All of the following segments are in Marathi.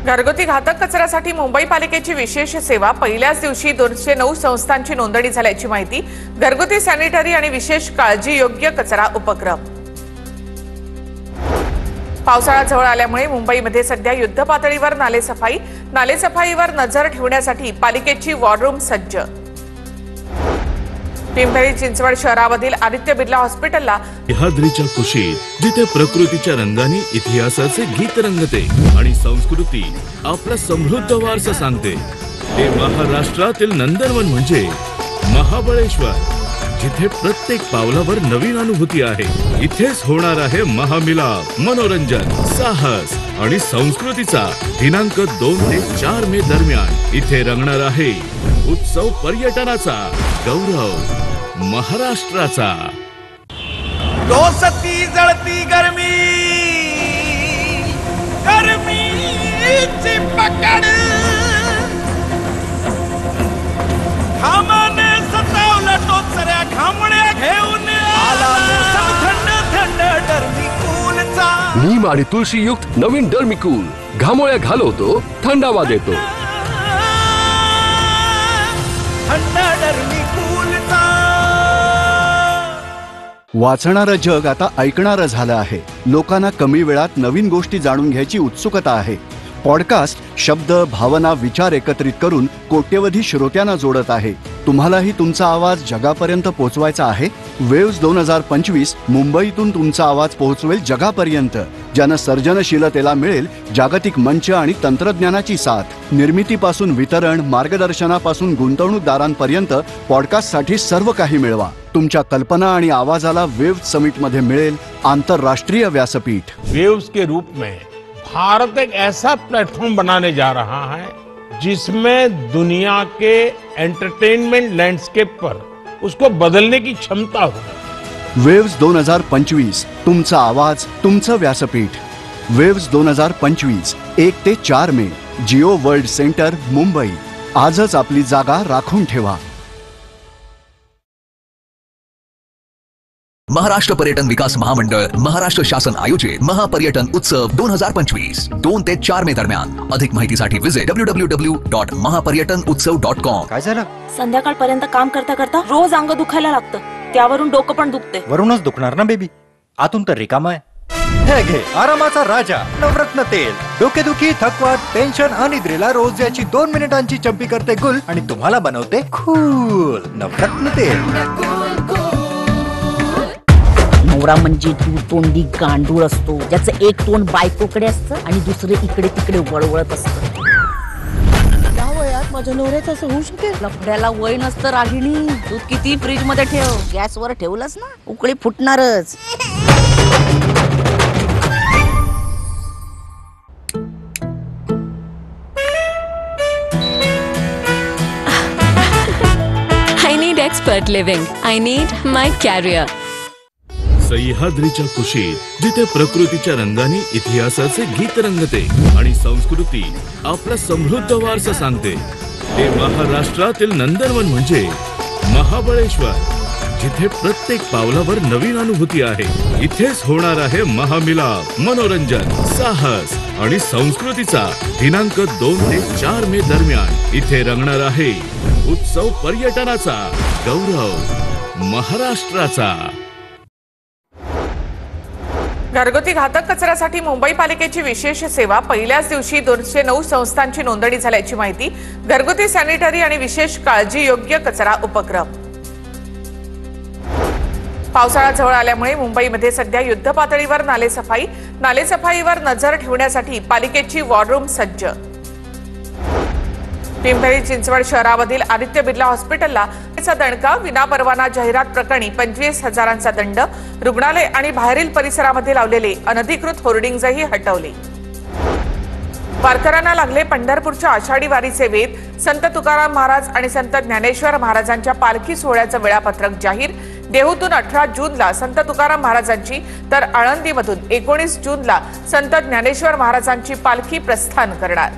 घरगुती घातक कचऱ्यासाठी मुंबई पालिकेची विशेष सेवा पहिल्याच दिवशी 209 संस्थांची नोंदणी झाल्याची माहिती घरगुती सॅनिटरी आणि विशेष काळजी योग्य कचरा उपक्रम। पावसाळा जवळ आल्यामुळे मुंबईमध्ये सध्या युद्ध पातळीवर नालेसफाईवर नजर ठेवण्यासाठी पालिकेची वॉर रूम सज्ज। पिंपरी चिंचवड शहरामधील आदित्य बिर्ला हॉस्पिटलला सह्याद्रीच्या कुशीत जिथे प्रकृतीच्या रंगाने इतिहासाचे गीत रंगते आणि संस्कृती आपला समृद्ध वारसा सांगते, ते महाराष्ट्रातील नंदनवन म्हणजे महाबळेश्वर, जिथे प्रत्येक पावलावर नवीन अनुभूती आहे। इथेच होणार आहे महामिलाप, मनोरंजन, साहस आणि संस्कृतीचा दिनांक 2 ते 4 मे दरम्यान इथे रंगणार आहे उत्सव पर्यटनाचा गौरव महाराष्ट्राचा। दोस्ती जळती गरमी गरमीची पकड घामाने सतावलं टोचऱ्या घामण्या घेऊन आला थंड थंड डर्मिकूलचा। नीम आणि तुळशी युक्त नवीन डर्मिकूल घामोळ्या घालवतो, थंडावा देतो। थंड डर्मिकूलचा। वाचणारं जग आता ऐकणारं झालं आहे। लोकांना कमी वेळात नवीन गोष्टी जाणून घ्यायची उत्सुकता आहे। पॉडकास्ट शब्द, भावना, विचार एकत्रित करून कोट्यवधी श्रोत्यांना जोडत आहे। तुम्हालाही तुमचा आवाज जगापर्यंत पोहोचवायचा आहे। वेव्स 2025 मुंबईतून तुमचा आवाज पोहोचवेल जगापर्यंत, ज्यानं सर्जनशीलतेला मिळेल जागतिक मंच आणि तंत्रज्ञानाची साथ। निर्मितीपासून वितरण, मार्गदर्शनापासून गुंतवणूकदारांपर्यंत पॉडकास्टसाठी सर्व काही मिळवा। तुमच्या कल्पना आणि आवाजाला वेव्स समिटमध्ये मिळेल आंतरराष्ट्रीय व्यासपीठ। वेव्स के रूप में भारत एक ऐसा प्लेटफॉर्म बनाने जा रहा है जिसमें दुनिया के एंटरटेनमेंट लैंडस्केप पर उसको बदलने की क्षमता हो। वेव्स 2025 तुमचा आवाज, तुमचं व्यासपीठ। वेव्स 2025 1 ते 4 मे, जिओ वर्ल्ड सेंटर, मुंबई। आजच आपली जागा राखून ठेवा। महाराष्ट्र पर्यटन विकास महामंडळ, महाराष्ट्र शासन आयोजित महापर्यटन उत्सव 2025 2 ते 4 मे दरम्यान। अधिक माहितीसाठी विजिट www.mahaparyatanutsav.com। काय झालं? संध्याकाळपर्यंत काम करता करता रोज अंग दुखायला लागतं, त्यावरून डोकं पण दुखते। वरूनच दुखणार ना बेबी, आतून तर रिकाम आहे। हे घे आरामाचा राजा नवरत्न तेल। डोकेदुखी, थकवा, टेन्शन, अनिद्रेला रोज याची 2 मिनिटांची चंपी करते गुल आणि तुम्हाला बनवते कूल। नवरत्न तेल। नवरा म्हणजे तोंडी गांडूळ असतो, ज्याचं एक तोंड बायकोकडे असतं आणि दुसरे इकडे तिकडे वळवळत असतं। त्या वयात माझ्या नवऱ्याचं असं होऊ शकेल? लफड्याला वय नसतं रागिणी। दूध किती फ्रीज मध्ये ठेव, गॅसवर ठेवलंस ना उकळी फुटणारच। I need expert living. I need my carrier. सह्याद्रीच्या कुशीत जिथे प्रकृतीच्या रंगाने इतिहासाचे गीत रंगते आणि संस्कृती आपला समृद्ध वारसा सांगते, ते महाराष्ट्रातील नंदनवन म्हणजे महाबळेश्वर, जिथे प्रत्येक पावलावर नवीन अनुभूती आहे। इथेच होणार आहे महामिलाप, मनोरंजन, साहस आणि संस्कृतीचा दिनांक 2 ते 4 मे दरम्यान इथे रंगणार आहे उत्सव पर्यटनाचा गौरव महाराष्ट्राचा। घरगुती घातक कचऱ्यासाठी मुंबई पालिकेची विशेष सेवा पहिल्याच दिवशी 209 संस्थांची नोंदणी झाल्याची माहिती घरगुती सॅनिटरी आणि विशेष काळजी योग्य कचरा उपक्रम। पावसाळा जवळ आल्यामुळे मुंबईमध्ये सध्या युद्ध पातळीवर नालेसफाईवर नजर ठेवण्यासाठी पालिकेची वॉर रूम सज्ज। पिंपरी चिंचवड शहरामधील आदित्य बिर्ला हॉस्पिटलला दणका, विनापरवाना जाहिरात प्रकरणी 25,000चा दंड। रुग्णालय आणि बाहेरील परिसरामध्ये लावलेले अनधिकृत होर्डिंग्जही हटवले। वारकऱ्यांना लागले पंढरपूरच्या आषाढी वारीचे वेध। संत तुकाराम महाराज आणि संत ज्ञानेश्वर महाराजांच्या पालखी सोहळ्याचं वेळापत्रक जाहीर। देहूतून 18 जूनला संत तुकाराम महाराजांची तर आळंदीमधून 19 जूनला संत ज्ञानेश्वर महाराजांची पालखी प्रस्थान करणार।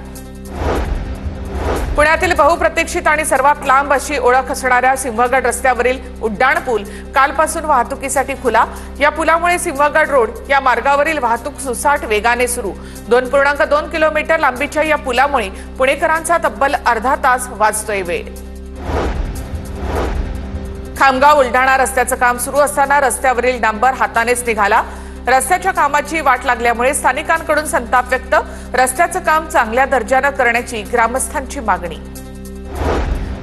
पुण्यातील बहुप्रतीक्षित आणि सर्वात लांब अशी ओळख असणाऱ्या सिंहगड रस्त्यावरील उड्डाण पूल कालपासून वाहतुकीसाठी खुला. या पुलामुळे सिंहगड रोड या मार्गावरील वाहतूक सुसाट वेगाने सुरू. 2.2 किलोमीटर लांबीच्या या पुलामुळे पुणेकरांचा तब्बल अर्धा तास वाचतोय वेळ. खामगाव उलढाणा रस्त्याचं काम सुरू असताना रस्त्यावरील डांबर हातानेच निघाला. रस्त्याच्या कामाची वाट लागल्यामुळे स्थानिकांकडून संताप व्यक्त. रस्त्याचं काम चांगल्या दर्जानं करण्याची ग्रामस्थांची मागणी.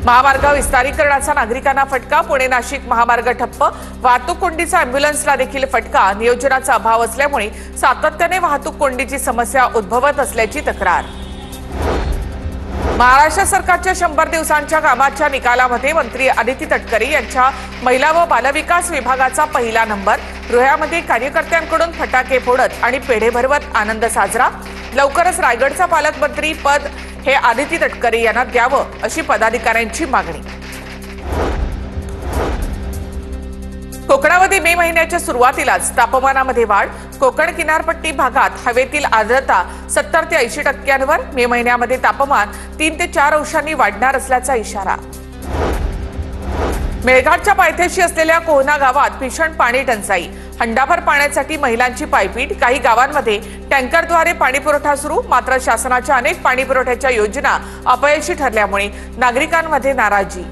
महामार्ग विस्तारीकरणाचा नागरिकांना फटका. पुणे नाशिक महामार्ग ठप्प. वाहतूक कोंडीचा अँब्युलन्सला देखील फटका. नियोजनाचा अभाव असल्यामुळे सातत्याने वाहतूक कोंडीची समस्या उद्भवत असल्याची तक्रार. महाराष्ट्र सरकारच्या 100 दिवसांच्या कामाच्या निकालामध्ये मंत्री अदिती तटकरे यांच्या महिला व बालविकास विभागाचा पहिला नंबर. रोह्यामध्ये कार्यकर्त्यांकडून फटाके फोडत आणि पेढे भरवत आनंद साजरा. लवकरच रायगडचा पालकमंत्री पद हे अदिती तटकरे यांना द्यावं अशी पदाधिकाऱ्यांची मागणी. कोकणामध्ये मे महिन्याच्या सुरुवातीलाच तापमानामध्ये वाढ. कोकण किनारपट्टी भागात हवेतील आर्द्रता 70 ते 80%. मे महिन्यामध्ये तापमान 3 ते 4 अंशांनी वाढणार असल्याचा इशारा. मेळघाटच्या पायथ्याशी असलेल्या कोहना गावात भीषण पाणी टंचाई. हंडाभर पाण्यासाठी महिलांची पायपीट. काही गावांमध्ये टँकरद्वारे पाणीपुरवठा सुरू. मात्र शासनाच्या अनेक पाणीपुरवठ्याच्या योजना अपयशी ठरल्यामुळे नागरिकांमध्ये नाराजी.